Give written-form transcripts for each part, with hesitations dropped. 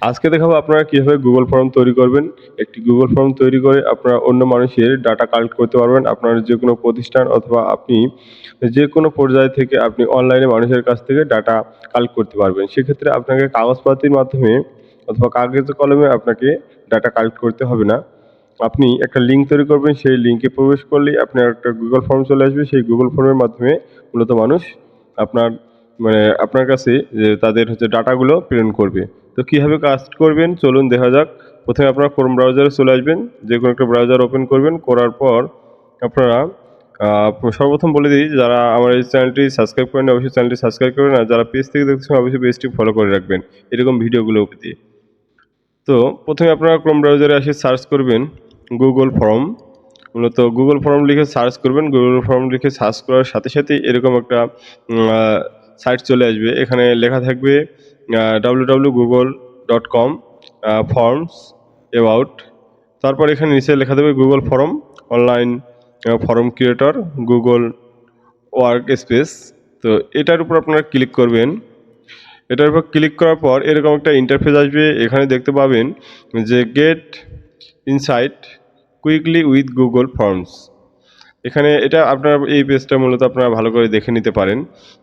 আজকে দেখাবো আপনারা কিভাবে গুগল ফর্ম তৈরি করবেন। একটি গুগল ফর্ম তৈরি করে আপনারা অন্য মানুষের ডাটা কালেক্ট করতে পারবেন। আপনার যেকোনো প্রতিষ্ঠান অথবা আপনি যেকোনো পর্যায় থেকে আপনি অনলাইনে মানুষের কাছ থেকে ডাটা কালেক্ট করতে পারবেন। সেক্ষেত্রে আপনাকে কাগজপাতির মাধ্যমে অথবা কাগজে কলমে আপনাকে ডাটা কালেক্ট করতে হবে না। আপনি একটা লিঙ্ক তৈরি করবেন, সেই লিঙ্কে প্রবেশ করলেই আপনার একটা গুগল ফর্ম চলে আসবে। সেই গুগল ফর্মের মাধ্যমে মূলত মানুষ আপনার আপনার কাছে যে তাদের ডাটাগুলো প্রেরণ করবে। তো কীভাবে কাজ করবেন চলুন দেখা যাক। প্রথমে আপনারা ক্রোম ব্রাউজারে চলে আসবেন, যে কোনো একটা ব্রাউজার ওপেন করবেন। করার পর আপনারা সর্বপ্রথম বলে দিই, যারা আমার এই চ্যানেলটি সাবস্ক্রাইব করেন অবশ্যই চ্যানেলটি সাবস্ক্রাইব করবেন, আর যারা পেজ থেকে দেখছেন অবশ্যই পেজটি ফলো করে রাখবেন এরকম ভিডিওগুলো পেতে। তো প্রথমে আপনারা ক্রোম ব্রাউজারে এসে সার্চ করবেন গুগল ফর্ম। মূলত গুগল ফর্ম লিখে সার্চ করবেন। গুগল ফর্ম লিখে সার্চ করার সাথে সাথেই এরকম একটা সাইট চলে আসবে। এখানে লেখা থাকবে www.google.com ফর্মস অ্যাবাউট। তারপর এখানে নিচে লেখা দেবে Google form online form creator Google work space. তো এটার উপর আপনারা ক্লিক করবেন। এটার উপর ক্লিক করার পর এরকম একটা ইন্টারফেস আসবে। এখানে দেখতে পাবেন যে get insight quickly with Google Forms. এখানে এটা আপনার এই পেজটা মূলত আপনারা ভালো করে দেখে নিতে পারেন।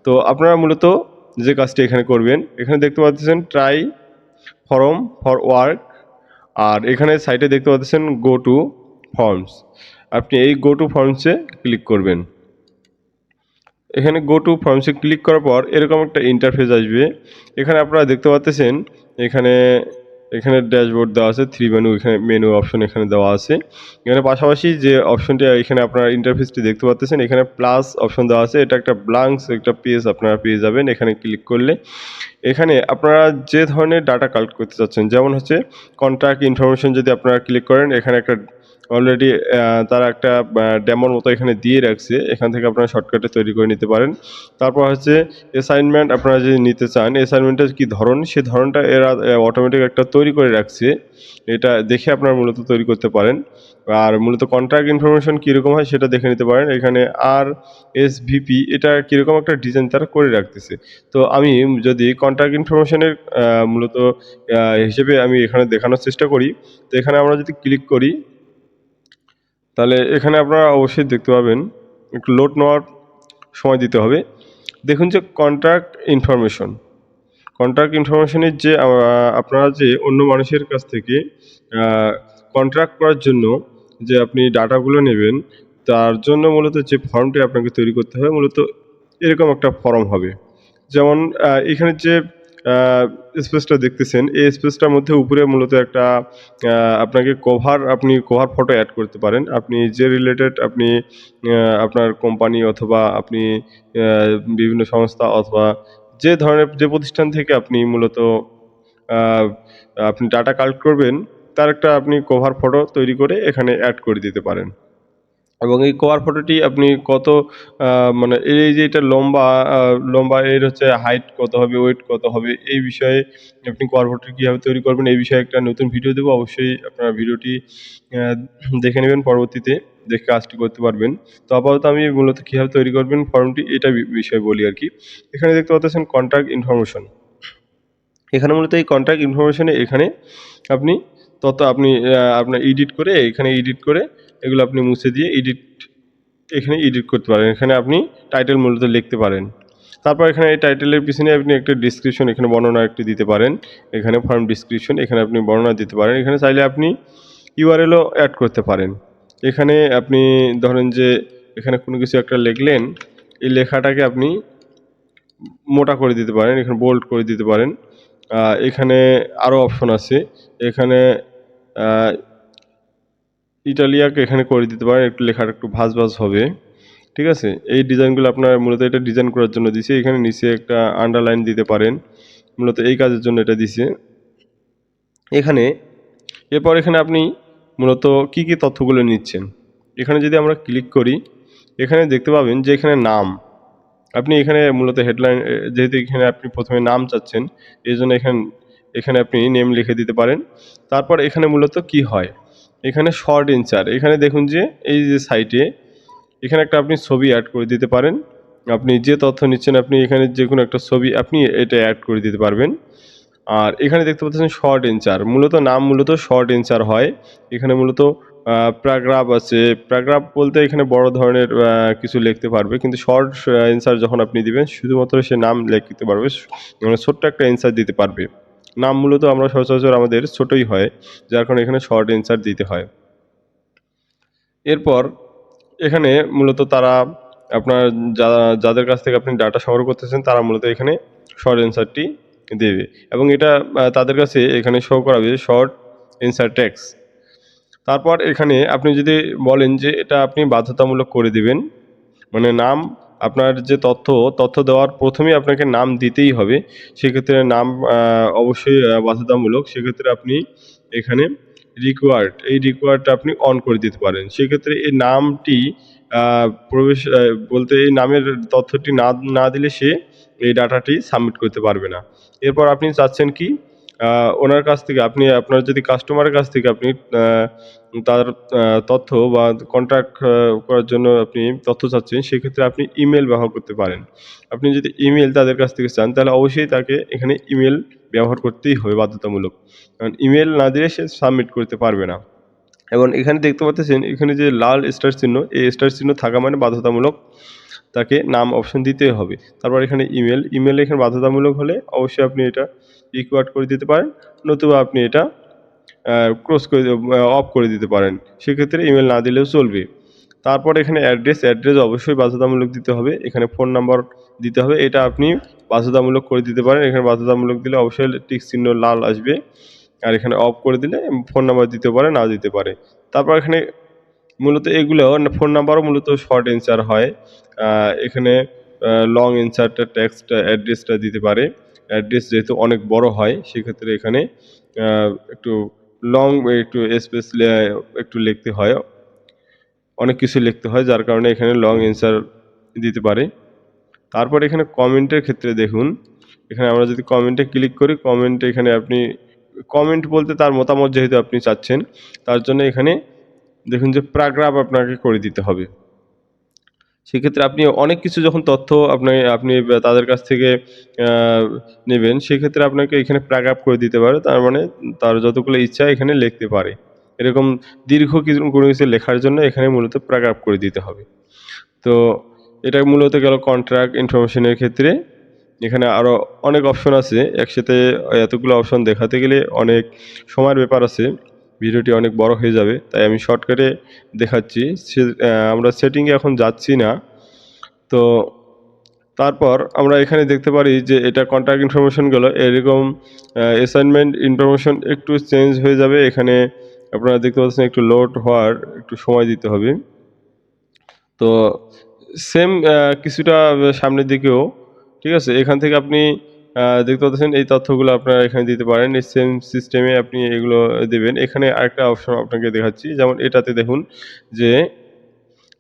তো আপনারা মূলত যে কাজটি এখানে করবেন, এখানে দেখতে পাচ্ছেন ট্রাই ফর্ম ফর ওয়ার্ক, আর এখানে সাইটে দেখতে পাচ্ছেন গো টু ফর্মস। আপনি এই গো টু ফর্মসে ক্লিক করবেন। এখানে গো টু ফর্মসে ক্লিক করার পর এরকম একটা ইন্টারফেস আসবে। এখানে আপনারা দেখতে পাচ্ছেন এখানে এখানে ড্যাশবোর্ড দেওয়া আছে, থ্রি মেনু, এখানে মেনু অপশন এখানে দেওয়া আছে। এখানে পাশাপাশি যে অপশনটি এখানে আপনারা ইন্টারফেসটি দেখতে পাচ্ছেন, এখানে প্লাস অপশন দেওয়া আছে। এটা একটা ব্লাঙ্কস একটা পেজ আপনারা পেয়ে যাবেন। এখানে ক্লিক করলে এখানে আপনারা যে ধরনের ডাটা কালেক্ট করতে চাচ্ছেন, যেমন হচ্ছে কন্ট্যাক্ট ইনফরমেশন যদি আপনারা ক্লিক করেন, এখানে একটা অলরেডি তারা একটা ডেমোর মতো এখানে দিয়ে রাখছে। এখান থেকে আপনারা শর্টকাটে তৈরি করে নিতে পারেন। তারপর হচ্ছে অ্যাসাইনমেন্ট আপনারা যদি নিতে চান, অ্যাসাইনমেন্টের কী ধরন, সে ধরনটা এরা অটোমেটিক একটা তৈরি করে রাখছে। এটা দেখে আপনারা মূলত তৈরি করতে পারেন। আর মূলত কন্ট্যাক্ট ইনফরমেশন কীরকম হয় সেটা দেখে নিতে পারেন। এখানে RSVP এটা কীরকম একটা ডিজাইন তারা করে রাখতেছে। তো আমি যদি কন্ট্যাক্ট ইনফরমেশনের মূলত হিসেবে আমি এখানে দেখানোর চেষ্টা করি। তো এখানে আমরা যদি ক্লিক করি, তাহলে এখানে আপনারা অবশ্যই দেখতে পাবেন একটু লোড নেওয়ার সময় দিতে হবে। দেখুন যে কন্ট্যাক্ট ইনফরমেশনের যে আপনারা যে অন্য মানুষের কাছ থেকে কন্ট্রাক্ট করার জন্য যে আপনি ডাটাগুলো নেবেন, তার জন্য মূলত যে ফর্মটি আপনাকে তৈরি করতে হবে, মূলত এরকম একটা ফর্ম হবে। যেমন এখানে যে স্পেসটা দেখতেছেন, এই স্পেসটার মধ্যে উপরে মূলত একটা আপনাকে আপনি কভার ফটো অ্যাড করতে পারেন। আপনি যে রিলেটেড আপনি আপনার কোম্পানি অথবা আপনি বিভিন্ন সংস্থা অথবা যে ধরনের যে প্রতিষ্ঠান থেকে আপনি মূলত আ আপনি ডাটা কালেক্ট করবেন, তার একটা আপনি কভার ফটো তৈরি করে এখানে অ্যাড করে দিতে পারেন। এবং এই কভার ফটোটি আপনি কত আ মানে এই যে এটা লম্বা এর হচ্ছে হাইট কত হবে, ওয়েট কত হবে, এই বিষয়ে আপনি কভার ফটোটি কীভাবে তৈরি করবেন এই বিষয়ে একটা নতুন ভিডিও দেবো। অবশ্যই আপনারা ভিডিওটি আ দেখে নেবেন পরবর্তীতে, দেখে কাজটি করতে পারবেন। তো আপাতত আমি মূলত কীভাবে তৈরি করবেন ফর্মটি এটা বিষয়ে বলি আরকি। এখানে দেখতে পাচ্ছেন কন্ট্যাক্ট ইনফরমেশন। এখানে মূলত এই কন্ট্যাক্ট ইনফরমেশনে এখানে আপনি আপনি আপনার এডিট করে এগুলো আপনি মুছে দিয়ে এখানে এডিট করতে পারেন। এখানে আপনি টাইটেল মূলত লিখতে পারেন। তারপর এখানে এই টাইটেলের পিছনে আপনি একটা ডেসক্রিপশন, এখানে বর্ণনা একটি দিতে পারেন। এখানে ফর্ম ডেসক্রিপশন, এখানে আপনি বর্ণনা দিতে পারেন। এখানে চাইলে আপনি URL ও অ্যাড করতে পারেন। এখানে আপনি ধরেন যে এখানে কোনো কিছু একটা লিখলেন, এই লেখাটাকে আপনি মোটা করে দিতে পারেন, এখানে বোল্ড করে দিতে পারেন। এখানে আরও অপশন আছে। এখানে আ ইটালিয়াকে এখানে করে দিতে পারেন, একটু লেখাটা একটু ভাঁজ হবে। ঠিক আছে? এই ডিজাইনগুলো আপনার মূলত এটা ডিজাইন করার জন্য দিছে। এখানে নিচে একটা আন্ডারলাইন দিতে পারেন। মূলত এই কাজের জন্য এটা দিছে। এরপর এখানে আপনি মূলত কী তথ্যগুলো নিচ্ছেন। এখানে যদি আমরা ক্লিক করি, এখানে দেখতে পাবেন যে এখানে নাম। আপনি এখানে মূলত হেডলাইন যেহেতু এখানে আপনি প্রথমে নাম চাচ্ছেন, এজন্য এখানে আপনি নেম লিখে দিতে পারেন। তারপর এখানে মূলত কি হয়, এখানে শর্ট এনসার, এখানে দেখুন যে এই যে সাইটে এখানে একটা আপনি ছবি অ্যাড করে দিতে পারেন। আপনি যে তথ্য নিচ্ছেন আপনি এখানে যেকোনো একটা ছবি আপনি এটা অ্যাড করে দিতে পারবেন। আর এখানে দেখতে পাচ্ছেন শর্ট এনসার, মূলত নাম মূলত শর্ট এনসার হয়। এখানে মূলত প্যারাগ্রাফ আছে। প্যারাগ্রাফ বলতে এখানে বড় ধরনের কিছু লিখতে পারবে। কিন্তু শর্ট এনসার যখন আপনি দিবেন শুধুমাত্র সে নাম লিখতে পারবে। মানে ছোট্ট একটা এনসার দিতে পারবে। নাম মূলত আমরা সচরাচর আমাদের ছোটই হয়। যার কারণে এখানে শর্ট এনসার দিতে হয়। এরপর এখানে মূলত তারা আপনার যাদের কাছ থেকে আপনি ডাটা সংগ্রহ করতেছেন তারা মূলত এখানে শর্ট অ্যান্সারটি দেবে এবং এটা তাদের কাছে এখানে শো করাবে শর্ট অ্যান্সার টেক্সট। তারপর এখানে আপনি যদি বলেন যে এটা আপনি বাধ্যতামূলক করে দিবেন, মানে নাম আপনার যে তথ্য দেওয়ার ১ম এই আপনাকে নাম দিতেই হবে। সেক্ষেত্রে নাম অবশ্যই বাধ্যতামূলক। সেক্ষেত্রে আপনি এখানে এই রিকোয়ার্ড টা আপনি অন করে দিতে পারেন। সেক্ষেত্রে এই নামটি আ প্রবেশ বলতে এই নামের তথ্যটি না দিলে সে এই ডাটাটি সাবমিট করতে পারবে না। এরপর আপনি চাচ্ছেন কি আ ওনার কাছ থেকে আপনার যদি কাস্টমারের কাছ থেকে আপনি আ তার তথ্য বা কন্ট্যাক্ট করার জন্য আপনি তথ্য চাচ্ছেন, সেক্ষেত্রে আপনি ইমেইল ব্যবহার করতে পারেন। আপনি যদি ইমেইল তাদের কাছ থেকে চান, তাহলে অবশ্যই তাকে এখানে ইমেইল ব্যবহার করতেই হবে বাধ্যতামূলক। কারণ ইমেইল না দিলে সে সাবমিট করতে পারবে না। এবং এখানে দেখতে পাচ্ছেন, এখানে যে লাল স্টার চিহ্ন, এই স্টার চিহ্ন থাকা মানে বাধ্যতামূলক তাকে নাম অপশন দিতেই হবে। তারপর এখানে ইমেইল এখানে বাধ্যতামূলক হলে অবশ্যই আপনি এটা রিকোয়ার্ড করে দিতে পারেন। নতুবা আপনি এটা আ ক্লোজ করে অফ করে দিতে পারেন। সেক্ষেত্রে ইমেইল না দিলেও চলবে। তারপর এখানে অ্যাড্রেস অবশ্যই বাধ্যতামূলক দিতে হবে। এখানে ফোন নাম্বার দিতে হবে। এটা আপনি বাধ্যতামূলক করে দিতে পারেন। এখানে বাধ্যতামূলক দিলে অবশ্যই টিক চিহ্ন লাল আসবে। আর এখানে অফ করে দিলে ফোন নাম্বার দিতে পারে, নাও দিতে পারে। তারপর এখানে মূলত এগুলো ফোন নাম্বারও মূলত শর্ট অ্যান্সার হয়। আ এখানে লং অ্যান্সারটা অ্যাড্রেসটা দিতে পারে। অ্যাড্রেস যেহেতু অনেক বড় হয় সেক্ষেত্রে এখানে আ একটু লং একটু স্পেস একটু লিখতে হয়। অনেক কিছু লিখতে হয় যার কারণে এখানে লং অ্যান্সার দিতে পারে। তারপর এখানে কমেন্টের ক্ষেত্রে দেখুন, এখানে আমরা যদি কমেন্টে ক্লিক করি, কমেন্ট এখানে আপনি কমেন্ট বলতে তার মতামত যেহেতু আপনি চাচ্ছেন, তার জন্য এখানে দেখুন যে প্যারাগ্রাফ আপনাকে করে দিতে হবে। সেক্ষেত্রে আপনি অনেক কিছু যখন তথ্য আপনি তাদের কাছ থেকে আ নেবেন, সেক্ষেত্রে আপনাকে এখানে প্যারাগ্রাফ করে দিতে পারে। তার মানে তার যতগুলো ইচ্ছা এখানে লিখতে পারে। এরকম দীর্ঘ কোনো কিছু লেখার জন্য এখানে মূলত প্যারাগ্রাফ করে দিতে হবে। তো এটা মূলত গেল কন্ট্রাক্ট ইনফরমেশন এর ক্ষেত্রে। এখানে আরো অনেক অপশন আছে। একসাথে এতগুলো অপশন দেখাতে গেলে অনেক সময়ের ব্যাপার আছে। ভিডিওটি অনেক বড় হয়ে যাবে। তাই আমি শর্টকাটে দেখাচ্ছি। আমরা সেটিং এ এখন যাচ্ছি না। তো তারপর আমরা এখানে দেখতে পারি যে এটা কন্ট্যাক্ট ইনফরমেশন গুলো এরকম অ্যাসাইনমেন্ট ইনফরমেশন একটু চেঞ্জ হয়ে যাবে। এখানে আপনারা দেখতে পাচ্ছেন একটু লোড হওয়ার একটু সময় দিতে হবে। তো সেম কিছুটা সামনের দিকেও ঠিক আছে? এখান থেকে আপনি দেখতে পাচ্ছেন এই তথ্যগুলো আপনারা এখানে দিতে পারেন। এই সেম সিস্টেমে আপনি এগুলো দিবেন। এখানে আরেকটা অপশন আপনাকে দেখাচ্ছি। যেমন এটাতে দেখুন যে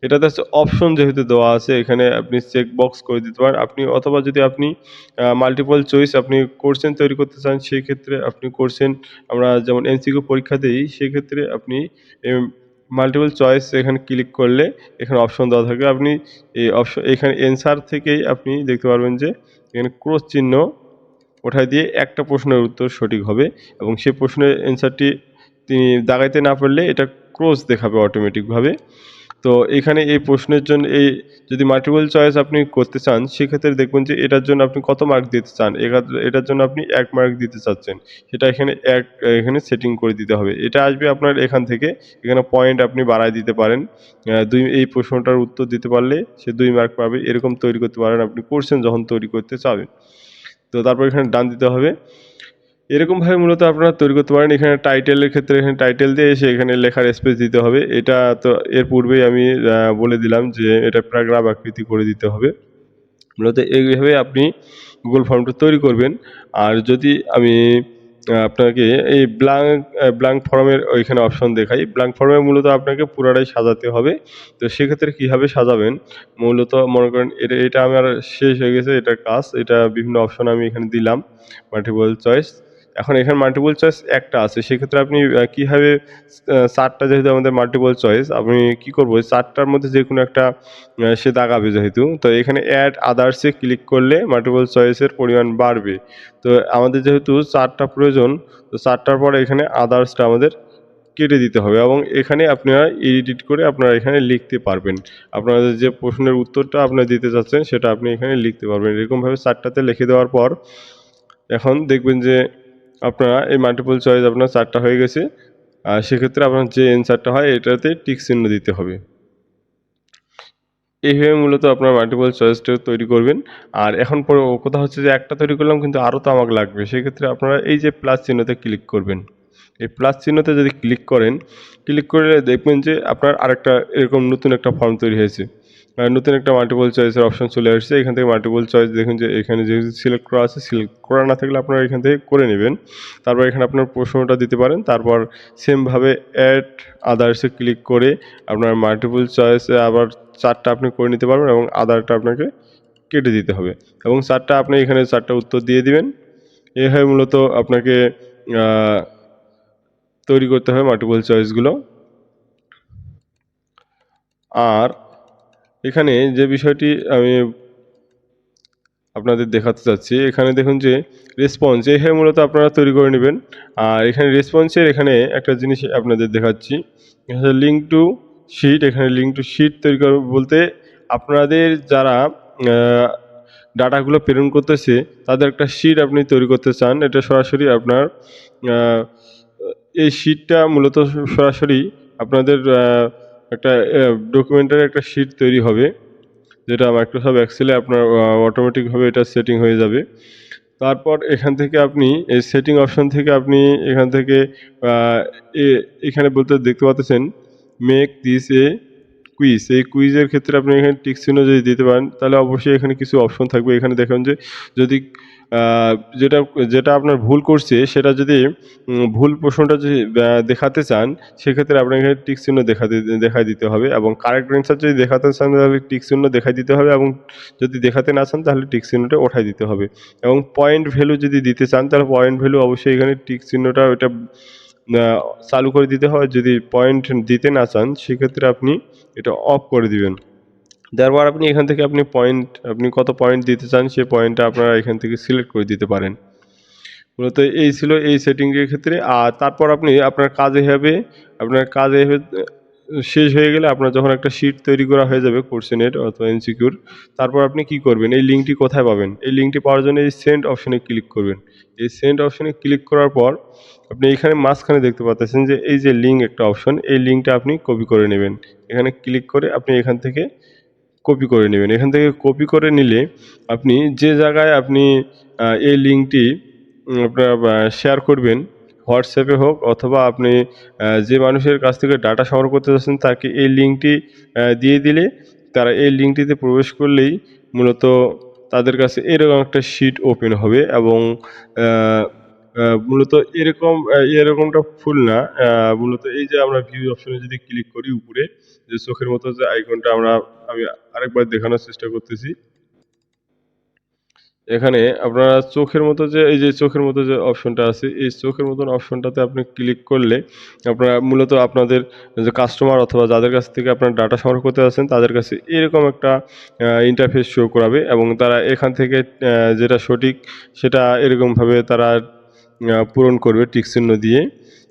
এটাতে হচ্ছে অপশন যেহেতু দেওয়া আছে এখানে আপনি চেক বক্স করে দিতে পারেন। অথবা যদি আপনি মাল্টিপল চয়েস আপনি কোশ্চেন তৈরি করতে চান সেক্ষেত্রে আপনি কোশ্চেন আমরা যেমন এমসিকিউ পরীক্ষা দেই সেক্ষেত্রে আপনি এম মাল্টিপল চয়েস এখানে ক্লিক করলে এখানে অপশন দেওয়া থাকবে। আপনি এই এখানে অ্যান্সার থেকেই আপনি দেখতে পারবেন যে এখানে ক্রস চিহ্ন ওঠায় দিয়ে একটা প্রশ্নের উত্তর সঠিক হবে এবং সেই প্রশ্নের অ্যান্সারটি তিনি দাগাইতে না পারলে এটা ক্রস দেখাবে অটোমেটিকভাবে। তো এখানে এই প্রশ্নের জন্য যদি মাল্টিপল চয়েস আপনি করতে চান, সেক্ষেত্রে দেখবেন যে এটার জন্য আপনি কত মার্ক দিতে চান? এটার জন্য আপনি ১ মার্ক দিতে চাচ্ছেন। সেটা এখানে সেটিং করে দিতে হবে। এটা আসবে আপনার এখান থেকে। এখানে পয়েন্ট আপনি বাড়ায় দিতে পারেন। ২ এই প্রশ্নটার উত্তর দিতে পারলে সে ২ মার্ক পাবে। এরকম তৈরি করতে পারেন আপনি কোশ্চেন যখন তৈরি করতে চাবেন। তো তারপর এখানে ডান দিতে হবে। এরকমভাবে মূলত আপনারা তৈরি করতে পারেন। এখানে টাইটেলের ক্ষেত্রে এখানে টাইটেল দিয়ে এসে এখানে লেখার স্পেস দিতে হবে। এটা তো এর পূর্বেই আমি বলে দিলাম যে এটা প্যারাগ্রাফ আকৃতি করে দিতে হবে। মূলত এইভাবে আপনি Google ফর্মটা তৈরি করবেন। আর যদি আমি আপনাকে এই ব্ল্যাংক ফর্মের ওইখানে অপশন দেখাই। ব্ল্যাংক ফর্মে মূলত আপনাকে পুরাটাই সাজাতে হবে। তো সেক্ষেত্রে কিভাবে সাজাবেন? মূলত মনে করেন এটা আমার শেষ হয়ে গেছে এটার কাজ। এটা বিভিন্ন অপশন আমি এখানে দিলাম। Multiple choice. এখন এখানে মাল্টিপল চয়েস একটা আছে, সেক্ষেত্রে আপনি কীভাবে 4টা যেহেতু আমাদের মাল্টিপল চয়েস, আমি কি করব 4টার মধ্যে যে কোনো একটা সে দাগাবে যেহেতু, তো এখানে অ্যাড আদার্সে ক্লিক করলে মাল্টিপল চয়েসের পরিমাণ বাড়বে। তো আমাদের যেহেতু 4টা প্রয়োজন, তো 4টার পরে এখানে আদার্সটা আমাদের কেটে দিতে হবে এবং এখানে আপনারা এডিট করে আপনারা এখানে লিখতে পারবেন। আপনাদের যে প্রশ্নের উত্তরটা আপনারা দিতে চাচ্ছেন সেটা আপনি এখানে লিখতে পারবেন। এরকমভাবে 4টাতে লিখে দেওয়ার পর এখন দেখবেন যে আপনারা এই মাল্টিপল চয়েস আপনার 4টা হয়ে গেছে। সেক্ষেত্রে আপনার যে অ্যান্সারটা হয় এটাতে টিক চিহ্ন দিতে হবে। এইভাবে মূলত আপনার মাল্টিপল চয়েসটা তৈরি করবেন। আর এখন কথা হচ্ছে যে একটা তৈরি করলাম কিন্তু আরও তো আমাকে লাগবে। সেক্ষেত্রে আপনারা এই যে প্লাস চিহ্নতে ক্লিক করবেন। এই প্লাস চিহ্নতে যদি ক্লিক করেন, ক্লিক করলে দেখবেন যে আপনার আরেকটা এরকম নতুন একটা ফর্ম তৈরি হয়েছে। নতুন একটা মাল্টিপল চয়েসের অপশন চলে আসছে। এখান থেকে মাল্টিপল চয়েস দেখুন যে এখানে যেহেতু সিলেক্ট করা আছে, সিলেক্ট করা না থাকলে আপনারা এখান থেকে করে নেবেন। তারপর এখানে আপনার প্রশ্নটা দিতে পারেন। তারপর সেমভাবে অ্যাড আদার্সে ক্লিক করে আপনার মাল্টিপল চয়েসে আবার 4টা আপনি করে নিতে পারবেন এবং আদারটা আপনাকে কেটে দিতে হবে এবং 4টা আপনি এখানে 4টা উত্তর দিয়ে দিবেন। এভাবে মূলত আপনাকে আ তৈরি করতে হবে মাল্টিপল চয়েসগুলো। আর এখানে যে বিষয়টি আমি আপনাদের দেখাতে চাচ্ছি, এখানে দেখুন যে রেসপন্স এইভাবে মূলত আপনারা তৈরি করে নেবেন। আর এখানে রেসপন্সের এখানে একটা জিনিস আপনাদের দেখাচ্ছি। লিঙ্ক টু শিট, এখানে লিঙ্ক টু শিট তৈরি করবে বলতে আপনাদের যারা আ ডাটাগুলো প্রেরণ করতেছে তাদের একটা শিট আপনি তৈরি করতে চান। এটা সরাসরি আপনার আ এই শিটটা মূলত সরাসরি আপনাদের একটা ডকুমেন্টের একটা শিট তৈরি হবে। যেটা মাইক্রোসফট এক্সেলে আপনার অটোমেটিকভাবে এটা সেটিং হয়ে যাবে। তারপর এখান থেকে আপনি এই সেটিং অপশন থেকে আপনি এখান থেকে আ এ এখানে বলতে দেখতে পাচ্ছেন মেক দিস এ কুইজ। এই কুইজের ক্ষেত্রে আপনি এখানে টিক চিহ্ন যদি দিতে পারেন তাহলে অবশ্যই এখানে কিছু অপশন থাকবে। এখানে দেখুন যে যদি আ যেটা যেটা আপনার ভুল করছে সেটা যদি ভুল প্রশ্নটা যদি দেখাতে চান সেক্ষেত্রে আপনার এখানে টিক চিহ্ন দেখায় দিতে হবে এবং কারেক্ট অ্যান্সার যদি দেখাতে চান তাহলে টিক চিহ্ন দেখায় দিতে হবে এবং যদি দেখাতে না চান তাহলে টিক চিহ্নটা ওঠায় দিতে হবে এবং পয়েন্ট ভ্যালু যদি দিতে চান তাহলে পয়েন্ট ভ্যালু অবশ্যই এখানে টিক চিহ্নটা ওইটা আ চালু করে দিতে হয়। যদি পয়েন্ট দিতে না চান সেক্ষেত্রে আপনি এটা অফ করে দিবেন। দেওয়ার পর আপনি এখান থেকে আপনি কত পয়েন্ট দিতে চান সেই পয়েন্টটা আপনারা এখান থেকে সিলেক্ট করে দিতে পারেন। মূলত এই ছিল এই সেটিংয়ের ক্ষেত্রে। আর তারপর আপনি আপনার কাজ এভাবে শেষ হয়ে গেলে আপনার যখন একটা শিট তৈরি করা হয়ে যাবে কোশ্চেনের অথবা এমসিকিউর, তারপর আপনি কি করবেন? এই লিঙ্কটি কোথায় পাবেন? এই লিঙ্কটি পাওয়ার জন্য এই সেন্ড অপশনে ক্লিক করবেন। এই সেন্ড অপশনে ক্লিক করার পর আপনি এখানে মাঝখানে দেখতে পাচ্ছেন যে এই যে লিঙ্ক একটা অপশন, এই লিঙ্কটা আপনি কপি করে নেবেন। এখানে ক্লিক করে আপনি এখান থেকে কপি করে নেবেন। এখান থেকে কপি করে নিলে আপনি যে জায়গায় আপনি এই লিঙ্কটি আপনার শেয়ার করবেন, হোয়াটসঅ্যাপে হোক অথবা আপনি যে মানুষের কাছ থেকে ডাটা সংগ্রহ করতে চাচ্ছেন তাকে এই লিঙ্কটি দিয়ে দিলে তারা এই লিঙ্কটিতে প্রবেশ করলেই মূলত তাদের কাছে এরকম একটা শিট ওপেন হবে এবং আ আ মূলত এরকমটা ফুল না। মূলত এই যে আমরা ভিউ অপশনে যদি ক্লিক করি উপরে যে চোখের মতো যে আইকনটা আমি আরেকবার দেখানোর চেষ্টা করতেছি। এখানে আপনারা চোখের মতো যে এই যে চোখের মতো যে অপশনটা আছে, এই চোখের মতন অপশনটাতে আপনি ক্লিক করলে আপনারা মূলত আপনাদের যে কাস্টমার অথবা যাদের কাছ থেকে আপনার ডাটা সংগ্রহ করতে যাচ্ছেন তাদের কাছে এরকম একটা ইন্টারফেস শো করাবে এবং তারা এখান থেকে যেটা সঠিক সেটা এরকমভাবে তারা পূরণ করবে টিক চিহ্ন দিয়ে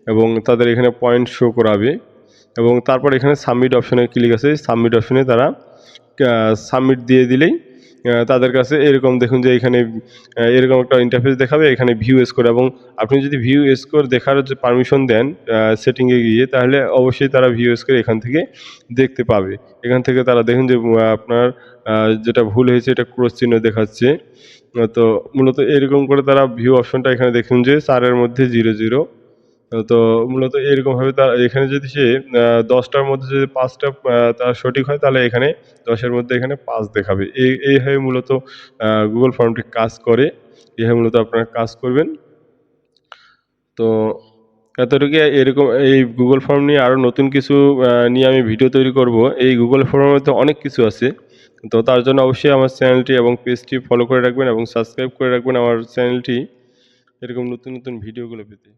এবং তাদের এখানে পয়েন্ট শো করাবে এবং তারপর এখানে সাবমিট অপশনে ক্লিক আছে। সাবমিট অপশনে তারা সাবমিট দিয়ে দিলেই তাদের কাছে এরকম দেখুন যে এখানে এরকম একটা ইন্টারফেস দেখাবে এখানে ভিউ স্কোর এবং আপনি যদি ভিউ স্কোর দেখার যে পারমিশন দেন সেটিংয়ে গিয়ে তাহলে অবশ্যই তারা ভিউ স্কোর এখান থেকে দেখতে পাবে। এখান থেকে তারা দেখুন যে আপনার যেটা ভুল হয়েছে এটা ক্রস চিহ্ন দেখাচ্ছে। তো মূলত এরকম করে তারা ভিউ অপশনটা এখানে দেখুন যে ৪ এর মধ্যে ০, ০ তো মূলত এরকমভাবে তার এখানে যদি সে ১০ টার মধ্যে যদি ৫ টা তার সঠিক হয় তাহলে এখানে ১০ এর মধ্যে এখানে ৫ দেখাবে। এইভাবে মূলত Google ফর্মটি কাজ করে। এভাবে মূলত আপনারা কাজ করবেন। তো এতটুকু এরকম এই Google ফর্ম নিয়ে আরও নতুন কিছু নিয়ে আমি ভিডিও তৈরি করব। এই Google ফর্মের মধ্যে অনেক কিছু আছে। তো তার জন্য অবশ্যই আমার চ্যানেলটি এবং পেজটি ফলো করে রাখবেন এবং সাবস্ক্রাইব করে রাখবেন আমার চ্যানেলটি। এরকম নতুন নতুন ভিডিওগুলো পেতে।